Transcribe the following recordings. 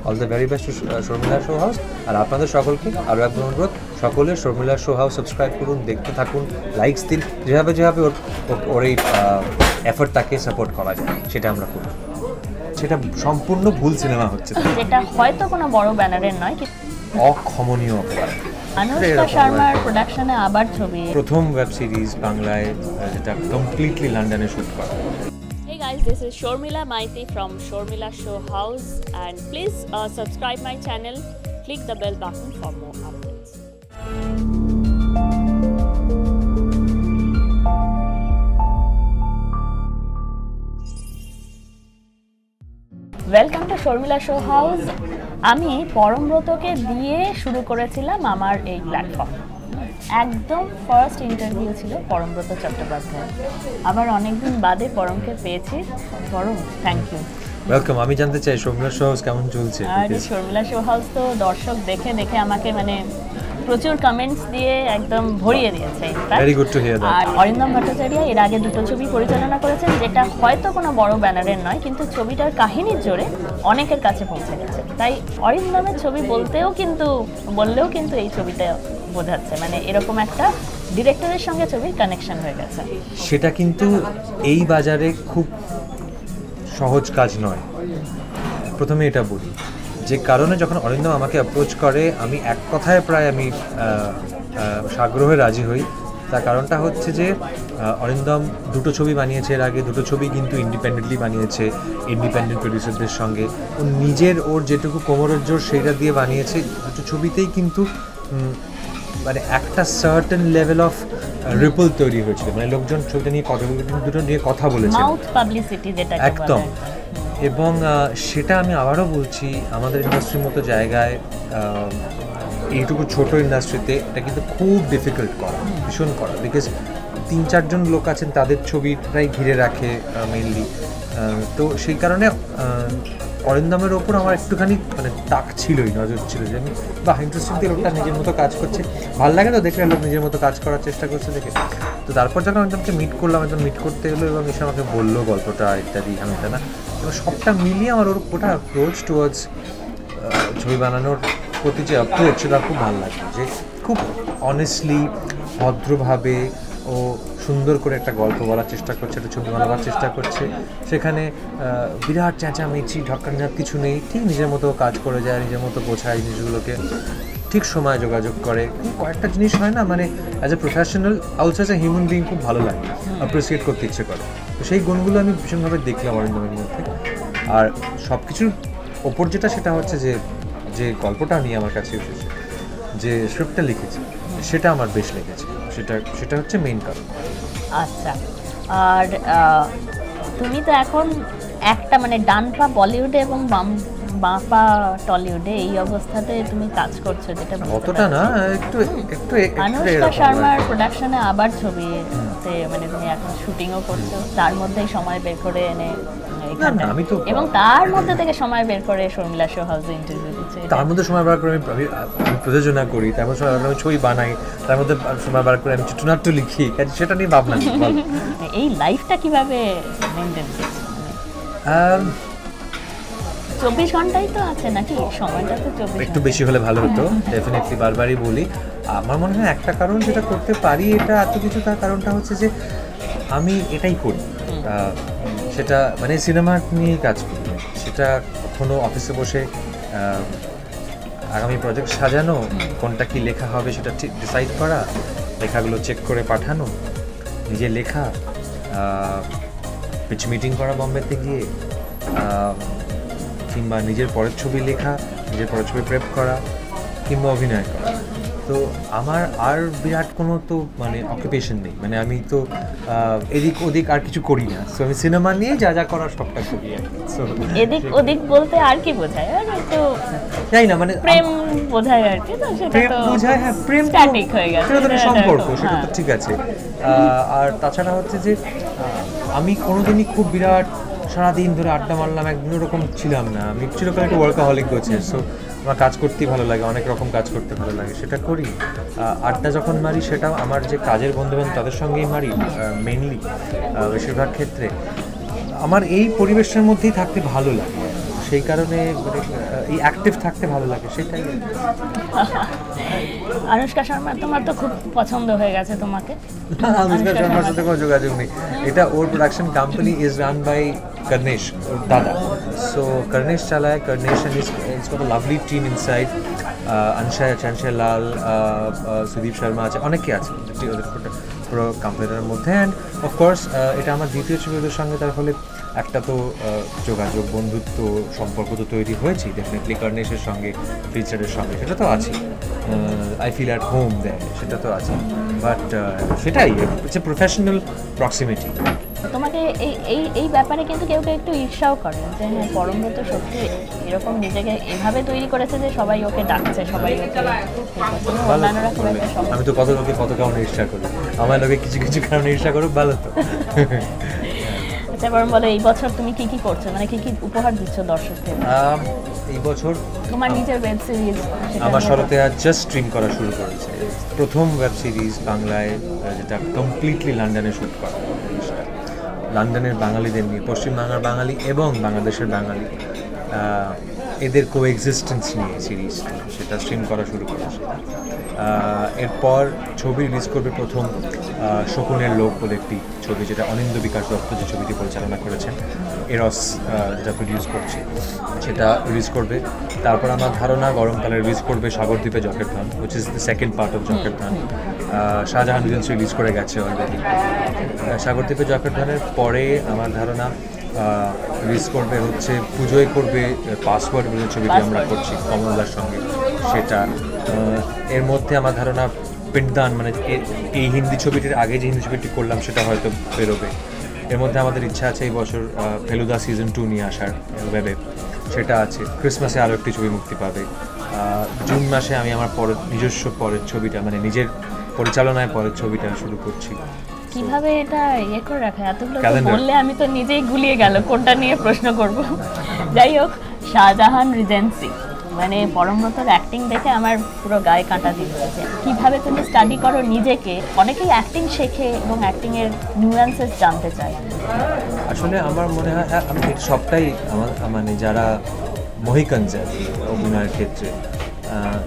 All the very best to Sharmila show house. আর আপনাদের সকলকে আরও একবার অনুরোধ, সকলের শর্মিলা শো হাউস সাবস্ক্রাইব করুন, দেখতে থাকুন, লাইকস দিন, যেভাবে যেভাবে ওর এই এফর্টটাকে সাপোর্ট করা যায় সেটা আমরা করি। সেটা সম্পূর্ণ ভুল সিনেমা হচ্ছে, যেটা হয়তো কোনো বড় ব্যানারের নয়, অক্ষমনীয় অপরাধ। অনুষ্কা শর্মার প্রোডাকশনে আবার ছবি, প্রথম ওয়েব সিরিজ বাংলায় যেটা কমপ্লিটলি লন্ডনে শুট করা। Hey guys, this is Shormila Maiti from Shormila Show House, and please subscribe my channel, click the bell button for more updates. Welcome to Sharmila show house. আমি পরমব্রতকে দিয়ে শুরু করেছিলাম আমার এই প্ল্যাটফর্ম। একদম ফার্স্ট ইন্টারভিউ ছিল পরমব্রত চট্টোপাধ্যায়। আবার অনেকদিন বাদে পরমকে পেয়েছি। পরম, থ্যাংক ইউ। ওয়েলকাম। আমি জানতে চাই শর্মিলা শো হাউস কেমন চলছে? আর শর্মিলা শো হাউস তো দর্শক দেখে দেখে আমাকে প্রচুর কমেন্টস দিয়ে একদম ভরিয়ে দিয়েছে। Very good to hear that. আর অরিন্দম ভট্টাচার্য এর আগে দুটো ছবি পরিচালনা করেছেন, যেটা হয়তো কোনো বড় ব্যানারের নয়, কিন্তু ছবিটার কাহিনীর জোরে অনেকের কাছে পৌঁছে গেছে। তাই অরিন্দমের ছবি বললেও কিন্তু এই ছবিটা বোঝাচ্ছে, এরকম একটা ডিরেক্টরের সঙ্গে ছবির কানেকশন হয়ে গেছে। সেটা কিন্তু এই বাজারে খুব সহজ কাজ নয়। প্রথমে এটা বলি, যে কারণে যখন অরিন্দম আমাকে অ্যাপ্রোচ করে আমি এক কথায় প্রায় সাগ্রহে রাজি হই। তার কারণটা হচ্ছে যে অরিন্দম দুটো ছবি বানিয়েছে এর আগে, দুটো ছবি কিন্তু ইন্ডিপেন্ডেন্টলি বানিয়েছে, ইন্ডিপেন্ডেন্ট প্রডিউসারদের সঙ্গে। ওর যেটুকু কোমরের জোর সেইটা দিয়ে বানিয়েছে। দুটো ছবিতেই কিন্তু একটা সার্টেন লেভেল অফ রিপল তৈরি হয়েছিল, লোকজন ছবিটা নিয়ে দুটো নিয়ে কথা বলেছে, মাউথ পাবলিসিটি যেটাকে বলে একদম। এবং সেটা আমি আবারও বলছি, আমাদের ইন্ডাস্ট্রির মতো জায়গায়, এইটুকু ছোট ইন্ডাস্ট্রিতে এটা কিন্তু খুব ডিফিকাল্ট করা, ভীষণ করা, বিকজ 3-4 জন লোক আছেন তাদের ছবিটাই ঘিরে রাখে মেইনলি। তো সেই কারণে অরিন্দমের ওপর আমার একটুখানি তাক ছিলই, নজর ছিল যে আমি ইন্টারেস্টিং দিয়ে লোকটা নিজের মতো কাজ করছে, ভালো লাগে তো দেখলে লোক নিজের মতো কাজ করার চেষ্টা করছে দেখে। তো তারপর যখন অরিন্দমকে মিট করলাম, একদম মিট করতে এলো এবং এসে আমাকে বললো গল্পটা ইত্যাদি এটা না, এবং সবটা মিলিয়ে আমার ওটা অ্যাপ্রোচ টুয়ার্ডস ছবি বানানোর প্রতি যে অ্যাপ্রোচ সেটা খুব ভালো লাগে, যে খুব অনেস্টলি ভদ্রভাবে ও সুন্দর করে একটা গল্প বলার চেষ্টা করছে, একটা ছবি বানাবার চেষ্টা করছে। সেখানে বিরাট চেঁচামেচি ঢক্কানিঝাপ কিছু নেই, ঠিক নিজের মতো কাজ করে যায়, নিজের মতো গোছায় জিনিসগুলোকে, ঠিক সময় যোগাযোগ করে। কয়েকটা জিনিস হয় না, as a professional also as a human being খুব ভালো লাগে, অ্যাপ্রিসিয়েট করতে ইচ্ছে করে। তো সেই গুণগুলো আমি ভীষণভাবে দেখলাম অরিন্দমের মধ্যে। আর সব কিছুর ওপর যেটা, সেটা হচ্ছে যে গল্পটা নিয়ে আমার কাছে এসেছে, যে স্ক্রিপ্টটা লিখেছে, সেটা আমার বেশ লেগেছে। সেটা হচ্ছে মেইন কারণ। আচ্ছা, আর তুমি তো এখন একটা ডান পা বলিউডে এবং বাঁ পা টলিউডে, এই অবস্থাতে তুমি কাজ করছো, যেটা অতটা না, একটু অনুষ্কা শর্মার প্রোডাকশনে আবার ছবিতে তুমি এখন শুটিংও করছো, তার মধ্যেই সময় বের করে এনে এবং তার মধ্যে থেকে সময় বের করে শর্মিলা শো হাউসে ইন্টারভিউ দিচ্ছে, তার মধ্যে সময় বার করে আমি প্রযোজনা করি, তার মধ্যে সময় বার করে আমি ছবি বানাই, তার মধ্যে সময় বার করে আমি চিত্রনাট্য লিখি, সেটা নিয়ে ভাবনা। এই লাইফটা কিভাবে মেনটেন করছো? 24 ঘন্টাই তো আছে নাকি? সময়টা তো 24, একটু বেশি হলে ভালো হতো, ডেফিনেটলি। বারবারই বলি, আমার মনে হয় একটা কারণ যেটা করতে পারি এটা এত কিছু, তার কারণটা হচ্ছে যে আমি এটাই করি। সেটা সিনেমা নিয়েই কাজ করি, সেটা কখনো অফিসে বসে আগামী প্রজেক্ট সাজানো, কোনটা কি লেখা হবে সেটা ঠিক ডিসাইড করা, লেখাগুলো চেক করে পাঠানো, নিজে লেখা, পিচ মিটিং করা বম্বেতে গিয়ে, কিংবা নিজের পরের ছবি লেখা, নিজের পরের ছবি প্রেপ করা, কিংবা অভিনয় করা। তো আমার আর বিরাট কোনো তো অকুপেশন নেই, আমি তো এদিক ওদিক আর কিছু করি না। সো আমি সিনেমা নিয়ে যা করার সবটা করি। এদিক ওদিক বলতে আর কি বোঝায়? আর একটু জানি না, প্রেম বোঝায় আর কি, তো সেটা তো বোঝায়। হ্যাঁ, প্রেম স্ট্যাটিক হয়ে গেছে, সেটা তো সম্পর্ক, সেটা তো ঠিক আছে। আর তাছাড়া হচ্ছে যে আমি কোনোদিনই খুব বিরাট সারাদিন ধরে আড্ডা মারলাম একদিন ওরকম ছিলাম না। আমি চিরকাল একটু ওয়ার্কাহলিক হচ্ছে। সো আমার কাজ করতেই ভালো লাগে, অনেক রকম কাজ করতে ভালো লাগে, সেটা করি। আড্ডা যখন মারি সেটা আমার যে কাজের বন্ধুবান্ধব তাদের সঙ্গেই মারি বেশিরভাগ ক্ষেত্রে। আমার এই পরিবেশের মধ্যেই থাকতে ভালো লাগে, সেই কারণে মানে এই অ্যাক্টিভ থাকতে ভালো লাগে সেটাই। আনুষ্কা শর্মা তোমার তো খুব পছন্দ হয়ে গেছে তোমাকে। আনুষ্কা শর্মার সাথে কোনো যোগাযোগ নেই, এটা ওর production company is run by Karnesh, ওর দাদা। সো Karnesh চালায়, Karnesh and he's got a lovely team inside. চানশা লাল, সুদীপ শর্মা আছে, অনেকে আছে ওদের পুরো কোম্পানিটার মধ্যে। অ্যান্ড অফকোর্স এটা আমার দ্বিতীয় ছবি, ওদের সঙ্গে তার ফলে একটা তো যোগাযোগ, বন্ধুত্ব, সম্পর্ক তো তৈরি হয়েছে ডেফিনেটলি কার্নেশের সঙ্গে, রিচার্ডের সঙ্গে, সেটা তো আছে। আই ফিল অ্যাট হোম দেয়, সেটা তো আছে। বাট সেটাই ইটস এ প্রফেশনাল প্রক্সিমিটি। তোমাকে এই এই এই ব্যাপারে কিন্তু কেউ কেউ একটু ঈর্ষাও করে যে হ্যাঁ পরমব্রত সত্যি এরকম নিজেকে এভাবে তৈরি করেছে যে সবাই ওকে ডাকছে, সবাই ওকে অন্যান্যরা খুব একটা সম্ভব। আমি তো কত লোকে কত কারণে ঈর্ষা করি, আমার লোকে কিছু কিছু কারণে ঈর্ষা করুক, ভালো তো। আচ্ছা বরং বলো এই বছর তুমি কি কি করছো, মানে কি কি উপহার দিচ্ছ দর্শকদের? এই বছর তোমার নিজের ওয়েব সিরিজ আমার শরতেয়া জাস্ট স্ট্রিম করা শুরু করেছে, প্রথম ওয়েব সিরিজ বাংলায়, যেটা কমপ্লিটলি লন্ডনে শ্যুট করা। লন্ডনের বাঙালিদের নিয়ে, পশ্চিমবাংলার বাঙালি এবং বাংলাদেশের বাঙালি, এদের কোএক্সিস্টেন্স নিয়ে সিরিজ, সেটা স্ট্রিম করা শুরু করেছে। এরপর ছবি রিলিজ করবে প্রথম শকুনের লোক বলে একটি ছবি, যেটা অনিন্দ বিকাশ দত্ত যে ছবিটি পরিচালনা করেছেন, এরস যেটা প্রডিউস করছে, সেটা রিলিজ করবে। তারপর আমার ধারণা গরমকালে রিলিজ করবে সাগরদ্বীপে জকের ধান, which is the second part of জকের ধান। শাহজাহান রিজেন্সি রিলিজ করে গেছে অলরেডি। সাগরদ্বীপে জকের ধানের পরে আমার ধারণা রিলিজ করবে হচ্ছে পুজোয় করবে পাসওয়ার্ড বলে ছবিটি আমরা করছি কমলদার সঙ্গে, সেটা। এর মধ্যে আমার ধারণা পিণ্ডদান, মানে এই হিন্দি ছবিটির আগে যে হিন্দি ছবিটি করলাম সেটা হয়তো বেরোবে। এর মধ্যে আমাদের ইচ্ছা আছে এই বছর ফেলুদা সিজন 2 নিয়ে আসার ওয়েবে, সেটা আছে। ক্রিসমাসে আরও একটি ছবি মুক্তি পাবে। জুন মাসে আমি আমার নিজস্ব পরের ছবিটা, মানে নিজের পরিচালনায় পরের ছবিটা শুরু করছি। কিভাবে এটা ইয়ে করে রাখা, এতগুলো বললে আমি তো নিজেই গুলিয়ে গেল কোনটা নিয়ে প্রশ্ন করব। যাই হোক, শাহজাহান রিজেন্সি, মানে পরমব্রতর অ্যাক্টিং দেখে আমার পুরো গায়ে কাঁটা দিচ্ছে। কিভাবে তুমি স্টাডি করো নিজেকে? অনেকেই অ্যাক্টিং শেখে এবং অ্যাক্টিংয়ের নিউয়ান্সেস জানতে চায়। আসলে আমার মনে হয় আমি সবটাই আমার মানে যারা মহিকানস আর কি অভিনয়ের ক্ষেত্রে,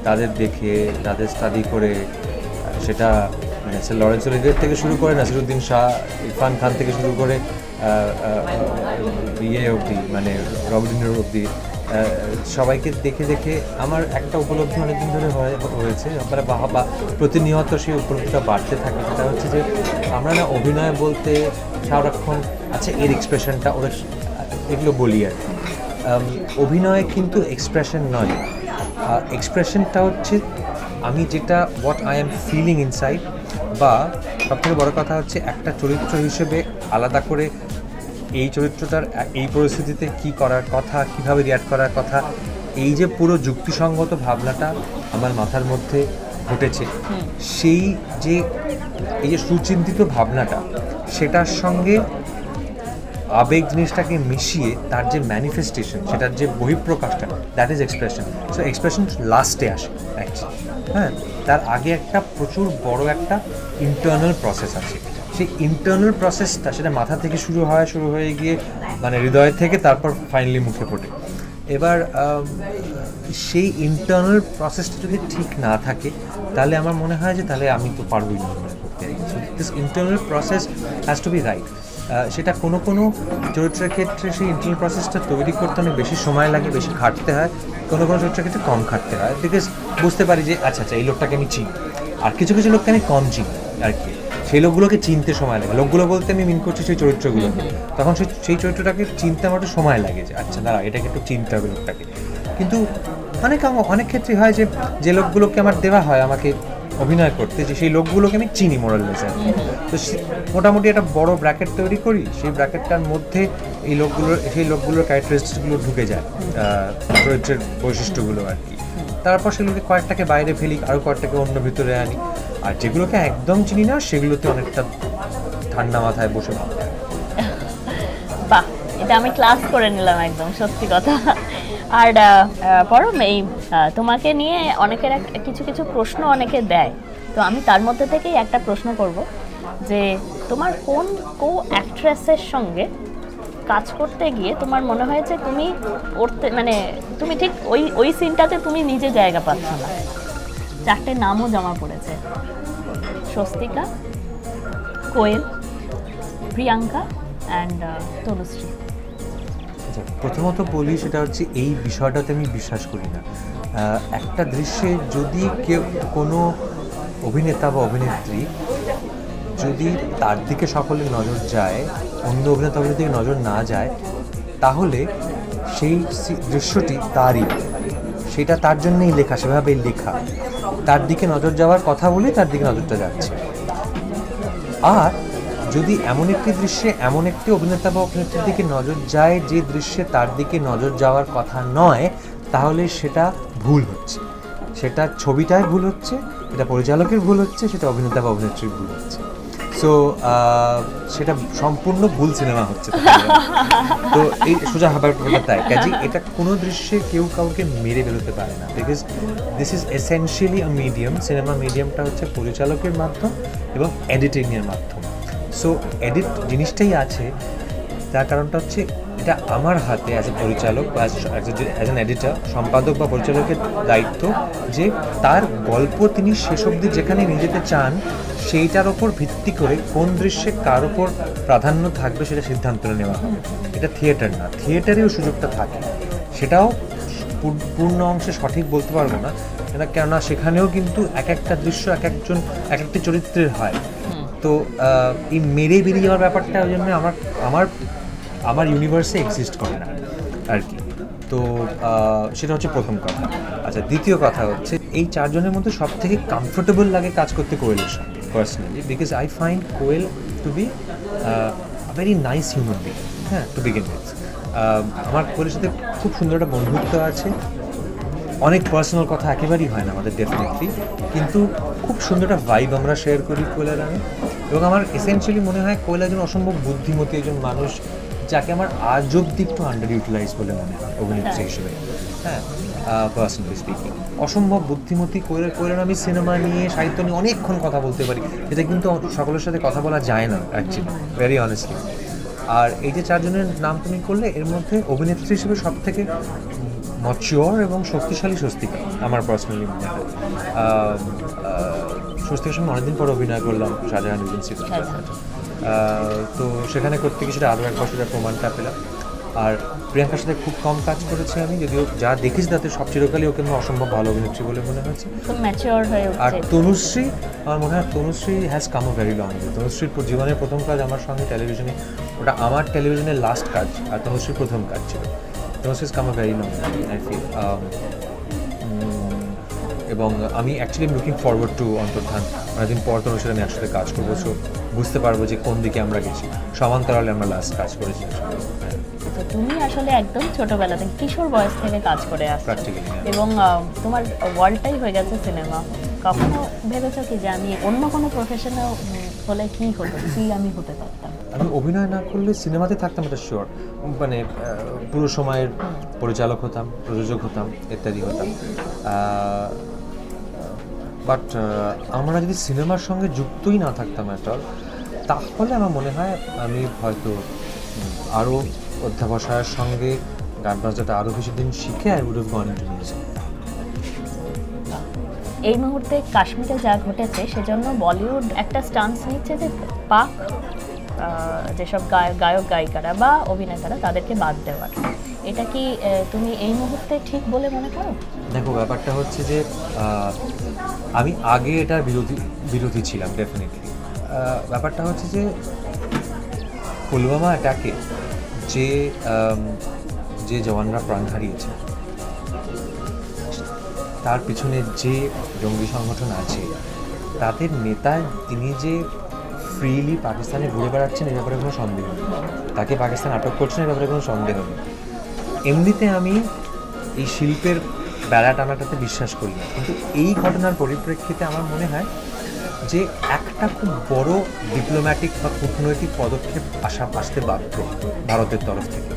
তাদের দেখে, তাদের স্টাডি করে, সেটা মানে লরেন্স অলিভিয়ের থেকে শুরু করে নাসিরুদ্দিন শাহ, ইরফান খান থেকে শুরু করে ইয়ে অবধি, মানে রবিনের অবধি, সবাইকে দেখে দেখে আমার একটা উপলব্ধি অনেকদিন ধরে হয়েছে, বা প্রতিনিয়ত সেই উপলব্ধিটা বাড়তে থাকে। সেটা হচ্ছে যে আমরা না অভিনয় বলতে সারাক্ষণ আচ্ছা এর এক্সপ্রেশনটা ওরা এগুলো বলি আর কি। অভিনয় কিন্তু এক্সপ্রেশন নয়, এক্সপ্রেশনটা হচ্ছে আমি যেটা what I am feeling inside, বা সবথেকে বড় কথা হচ্ছে একটা চরিত্র হিসেবে আলাদা করে এই চরিত্রটার এই পরিস্থিতিতে কি করার কথা, কিভাবে রিয়াক্ট করার কথা, এই যে পুরো যুক্তিসঙ্গত ভাবনাটা আমার মাথার মধ্যে ঘটেছে, সেই যে এই যে সুচিন্তিত ভাবনাটা, সেটার সঙ্গে আবেগ জিনিসটাকে মিশিয়ে তার যে ম্যানিফেস্টেশন, সেটার যে বহিঃপ্রকাশটা, that is expression. So expression লাস্টে আসে অ্যাকচুয়ালি, হ্যাঁ। তার আগে একটা প্রচুর বড় একটা ইন্টারনাল প্রসেস আছে, সেই ইন্টারনাল প্রসেসটা সেটা মাথা থেকে শুরু হয়ে গিয়ে মানে হৃদয় থেকে তারপর ফাইনালি মুখে ফোটে। এবার সেই ইন্টারনাল প্রসেসটা যদি ঠিক না থাকে তাহলে আমার মনে হয় যে তাহলে আমি তো পারবোই না করতে। So this internal process has to be right. সেটা কোনো কোনো চরিত্রের ক্ষেত্রে সেই ইন্টারনাল প্রসেসটা তৈরি করতে অনেক বেশি সময় লাগে, বেশি খাটতে হয়, কোনো কোনো চরিত্রের ক্ষেত্রে কম খাটতে হয়, বিকজ বুঝতে পারি যে আচ্ছা এই লোকটাকে আমি চিনি, আর কিছু কিছু লোককে আমি কম চিনি আর কি, সেই লোকগুলোকে চিনতে সময় লাগে। লোকগুলো বলতে আমি মিন করছি সেই চরিত্রগুলোকে, তখন সেই চরিত্রটাকে চিনতে আমার একটু সময় লাগে যে আচ্ছা দাঁড়া এটাকে একটু চিনতে হবে লোকটাকে। কিন্তু অনেক ক্ষেত্রে হয় যে লোকগুলোকে আমার দেওয়া হয় আমাকে অভিনয় করতে, যে সেই লোকগুলোকে আমি চিনি মোরাললেস আর কি। তো মোটামুটি একটা বড় ব্র্যাকেট তৈরি করি, সেই ব্র্যাকেটটার মধ্যে সেই লোকগুলোর ক্যারেক্টারিস্টিকগুলো ঢুকে যায়, চরিত্রের বৈশিষ্ট্যগুলো আর কি। তারপর সেগুলোকে কয়েকটাকে বাইরে ফেলি, আরও কয়েকটাকে অন্য ভিতরে আনি, আর যেগুলোকে একদম চিনি না সেগুলোতে অনেকটা ঠান্ডা মাথায় বসে ভাবতে হয়। বাহ, এটা আমি ক্লাস করে নিলাম একদম, সত্যি কথা। আর পরম, এই তোমাকে নিয়ে অনেকের কিছু কিছু প্রশ্ন অনেকে দেয়, তো আমি তার মধ্যে থেকেই একটা প্রশ্ন করব যে তোমার কোন অ্যাক্ট্রেসের সঙ্গে কাজ করতে গিয়ে তোমার মনে হয়েছে তুমি মানে তুমি ঠিক ওই সিনটাতে তুমি নিজে জায়গা পাচ্ছ না? 4টে নামও জমা পড়েছে, স্বস্তিকা, কোয়েল, প্রিয়াঙ্কা অ্যান্ড তনুশ্রী। প্রথমত বলি, সেটা হচ্ছে এই বিষয়টাতে আমি বিশ্বাস করি না। একটা দৃশ্যে যদি কেউ কোনো অভিনেতা বা অভিনেত্রী যদি তার দিকে সকলের নজর যায়, অন্য অভিনেতা অভিনেত্রীর নজর না যায়, তাহলে সেই দৃশ্যটি তারই, সেটা তার জন্যই লেখা, সেভাবেই লেখা, তার দিকে নজর যাওয়ার কথা বলেই তার দিকে নজরটা যাচ্ছে। আর যদি এমন একটি দৃশ্যে এমন একটি অভিনেতা বা অভিনেত্রীর দিকে নজর যায় যে দৃশ্যে তার দিকে নজর যাওয়ার কথা নয়, তাহলে সেটা ভুল হচ্ছে। সেটা ছবিটায় ভুল হচ্ছে, এটা পরিচালকের ভুল হচ্ছে, সেটা অভিনেতা বা অভিনেত্রীর ভুল হচ্ছে। সো সেটা সম্পূর্ণ ভুল সিনেমা হচ্ছে। তো এই সোজা ব্যাপারটা তাই, কাজে এটা কোনো দৃশ্যে কেউ কাউকে মেরে বেরোতে পারে না, because this is essentially a medium. Cinema মিডিয়ামটা হচ্ছে পরিচালকের মাধ্যম এবং এডিটিংয়ের মাধ্যম। সো এডিট জিনিসটাই আছে, তার কারণটা হচ্ছে এটা আমার হাতে অ্যাজ এ পরিচালক বা অ্যাজ অ্যান এডিটর, সম্পাদক বা পরিচালকের দায়িত্ব যে তার গল্প তিনি শেষ অবধি যেখানে নিয়ে যেতে চান সেইটার ওপর ভিত্তি করে কোন দৃশ্যে কার ওপর প্রাধান্য থাকবে সেটা সিদ্ধান্ত নেওয়া হবে। এটা থিয়েটার না, থিয়েটারেও সুযোগটা থাকে, সেটাও পূর্ণ অংশে সঠিক বলতে পারবো না, কেননা সেখানেও কিন্তু এক একটা দৃশ্য এক একটি চরিত্রের হয়। তো এই মেরে বেরিয়ে যাওয়ার ব্যাপারটা ওই জন্য আমার ইউনিভার্সে এক্সিস্ট করে না আর কি। তো সেটা হচ্ছে প্রথম কথা। আচ্ছা, দ্বিতীয় কথা হচ্ছে এই 4 জনের মধ্যে সব থেকে কমফোর্টেবল লাগে কাজ করতে কোয়েলের সঙ্গে personally, because I find Koel to be very nice human being. হ্যাঁ, টু বিগিন উইথ আমার কোয়েলের সাথে খুব সুন্দর একটা বন্ধুত্ব আছে। অনেক পার্সোনাল কথা একেবারেই হয় না আমাদের ডেফিনেটলি, কিন্তু খুব সুন্দর একটা ভাইব আমরা শেয়ার করি কোয়েলের আমি। এবং আমার এসেনশিয়ালি মনে হয় কোয়েল একজন অসম্ভব বুদ্ধিমতী একজন মানুষ, যাকে আমার আজ অব্দি একটু আন্ডার ইউটিলাইজ বলে মনে হয় অভিনেত্রী হিসেবে। হ্যাঁ, পার্সোনালি স্পিকিং অসম্ভব বুদ্ধিমতী কোয়েলের আমি সিনেমা নিয়ে, সাহিত্য নিয়ে অনেকক্ষণ কথা বলতে পারি, এটা কিন্তু সকলের সাথে কথা বলা যায় না অ্যাকচুয়ালি, ভেরি অনেস্টলি। আর এই যে 4 জনের নাম তুমি করলে, এর মধ্যে অভিনেত্রী হিসেবে সব থেকে ম্যাচিওর এবং শক্তিশালী স্বস্তিকা আমার পার্সোনালি মনে হয়। স্বস্তিকার সঙ্গে অনেকদিন পর অভিনয় করলাম শাহজাহান এজেন্সিতে, তো সেখানে করতে গিয়ে সেটা আরও একবার সেটা প্রমাণটা পেলাম। আর প্রিয়াঙ্কার সাথে খুব কম কাজ করেছি আমি, যদিও যা দেখেছি তাতে সব চিরকালই ওকে আমার অসম্ভব ভালো অভিনেত্রী বলে মনে হয়েছে। আর তনুশ্রী, আমার মনে হয় Tanushree has come a very long way. তনুশ্রীর জীবনের প্রথম কাজ আমার সঙ্গে টেলিভিশনে, ওটা আমার টেলিভিশনের লাস্ট কাজ, আর তনুশ্রীর প্রথম কাজ ছিল। Tanushree has come a very long way I feel. এবং আমি actually looking forward to Antardhaan, অনেকদিন পর তনুশ্রীর আমি একসাথে কাজ করবো, সো বুঝতে পারবো যে কোন দিকে আমরা গেছি। সমান্তরালে আমরা লাস্ট কাজ করেছি। তুমি আসলে একদম ছোটবেলা থেকে, কিশোর বয়স থেকে কাজ করে আসছো, এবং তোমার ওয়ার্ল্ডটাই হয়ে গেছে সিনেমা। কখনো ভেবেছো কি যে আমি অন্য কোনো প্রফেশনে হলে কি হতো, কি আমি হতে পারতাম? আমি অভিনয় না করলে সিনেমাতে থাকতাম, এটা শিওর। মানে পুরো সময়ের পরিচালক হতাম, প্রযোজক হতাম, ইত্যাদি হতাম। বাট আমরা যদি সিনেমার সঙ্গে যুক্তই না থাকতাম তাহলে আমার মনে হয় আমি হয়তো আরও অধ্যাবসায়ের সঙ্গে গান বাজাটা আরও বেশি দিন শিখে I would have gone into music. এই মুহূর্তে কাশ্মীরে যা ঘটেছে সেজন্য বলিউড একটা স্টান্স নিচ্ছে যে পাক যেসব গায়ক গায়িকারা বা অভিনেতারা তাদেরকে বাদ দেওয়ার। এটা কি তুমি এই মুহূর্তে ঠিক বলে মনে করো? দেখো, ব্যাপারটা হচ্ছে যে আমি আগে এটার বিরোধী ছিলাম ডেফিনেটলি। ব্যাপারটা হচ্ছে যে পুলওয়ামা অ্যাটাকে যে জওয়ানরা প্রাণ হারিয়েছে, তার পিছনে যে জঙ্গি সংগঠন আছে, তাদের নেতা তিনি যে ফ্রিলি পাকিস্তানে ঘুরে বেড়াচ্ছেন এ ব্যাপারে কোনো সন্দেহ নেই, তাকে পাকিস্তান আটক করছেন এ ব্যাপারে কোনো সন্দেহ নেই। এমনিতে আমি এই শিল্পের বেড়া টানাটাতে বিশ্বাস করি না, কিন্তু এই ঘটনার পরিপ্রেক্ষিতে আমার মনে হয় যে একটা খুব বড় ডিপ্লোম্যাটিক বা কূটনৈতিক পদক্ষেপ আসতে বাধ্য ভারতের তরফ থেকে,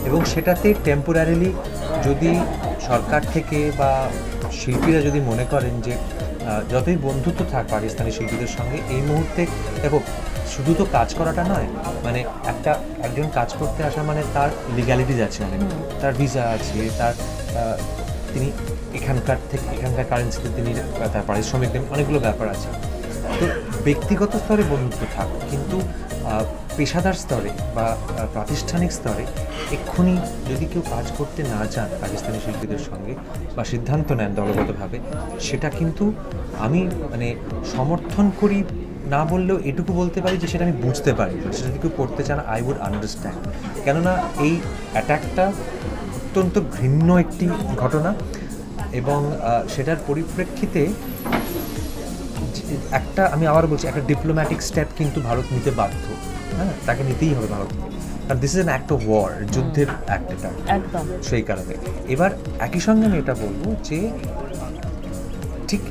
এবং সেটাতে টেম্পোরারিলি যদি সরকার থেকে বা শিল্পীরা যদি মনে করেন যে যতই বন্ধুত্ব থাক পাকিস্তানি শিল্পীদের সঙ্গে, এই মুহূর্তে দেখো শুধু তো কাজ করাটা নয়, মানে একজন কাজ করতে আসা মানে তার লিগ্যালিটিজ আছে অনেক, তার ভিসা আছে, তার তিনি এখানকার কারেন্সিতে তিনি তার পারিশ্রমিক দেন, অনেকগুলো ব্যাপার আছে। তো ব্যক্তিগত স্তরে বন্ধুত্ব থাক, কিন্তু পেশাদার স্তরে বা প্রাতিষ্ঠানিক স্তরে এক্ষুনি যদি কেউ কাজ করতে না চান পাকিস্তানি শিল্পীদের সঙ্গে বা সিদ্ধান্ত নেন দলগতভাবে, সেটা কিন্তু আমি মানে সমর্থন করি না বললেও এটুকু বলতে পারি যে সেটা আমি বুঝতে পারি। সেটা যদি কেউ করতে চান আই উড আন্ডারস্ট্যান্ড, কেননা এই অ্যাটাকটা অত্যন্ত ঘৃণ্য একটি ঘটনা এবং সেটার পরিপ্রেক্ষিতে আমি আবার বলছি একটা ডিপ্লোম্যাটিক স্টেপ কিন্তু ভারত নিতে বাধ্য, হ্যাঁ, তাকে নিতেই হবে ভারতকে, কারণ this is an act of war, যুদ্ধের অ্যাক্ট এটা, একদম সেই কারণে। এবার একই সঙ্গে আমি এটা বলবো যে ঠিক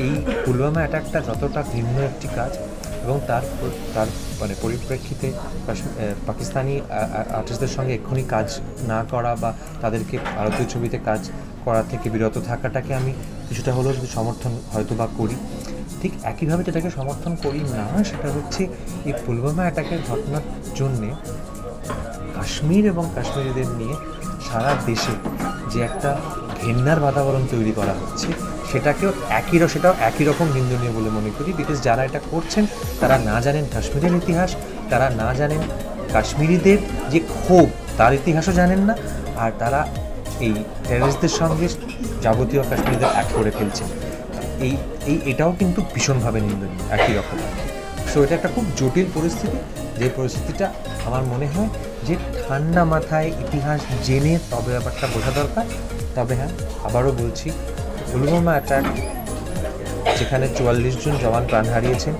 এই পুলওয়ামা অ্যাটাকটা যতটা ভিন্ন একটি কাজ এবং তার মানে পরিপ্রেক্ষিতে পাকিস্তানি আর্টিস্টদের সঙ্গে এক্ষুনি কাজ না করা বা তাদেরকে ভারতীয় ছবিতে কাজ করা থেকে বিরত থাকাটাকে আমি কিছুটা হলেও যদি সমর্থন হয়তো বা করি, ঠিক একইভাবে যেটাকে সমর্থন করি না সেটা হচ্ছে এই পুলওয়ামা অ্যাটাকের ঘটনার জন্যে কাশ্মীর এবং কাশ্মীরিদের নিয়ে সারা দেশে যে একটা ঘেন্নার বাতাবরণ তৈরি করা হচ্ছে সেটাও একই রকম নিন্দনীয় বলে মনে করি। বিকজ যারা এটা করছেন তারা না জানেন কাশ্মীরের ইতিহাস, তারা না জানেন কাশ্মীরিদের যে ক্ষোভ তার ইতিহাসও জানেন না, আর তারা এই টেররিস্টদের সঙ্গে যাবতীয় কাশ্মীরিদের এক করে ফেলছেন। এটাও কিন্তু ভীষণভাবে নিন্দনীয় একই রকম। সো এটা একটা খুব জটিল পরিস্থিতি, যে পরিস্থিতিটা আমার মনে হয় যে ঠান্ডা মাথায় ইতিহাস জেনে তবে ব্যাপারটা বোঝা দরকার। তবে হ্যাঁ, আবারও বলছি, পুলওয়ামা অ্যাটাক যেখানে 44 জন জওয়ান প্রাণ হারিয়েছেন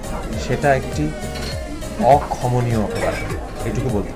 সেটা একটি অক্ষমনীয় অপরাধ, এটুকু বলতে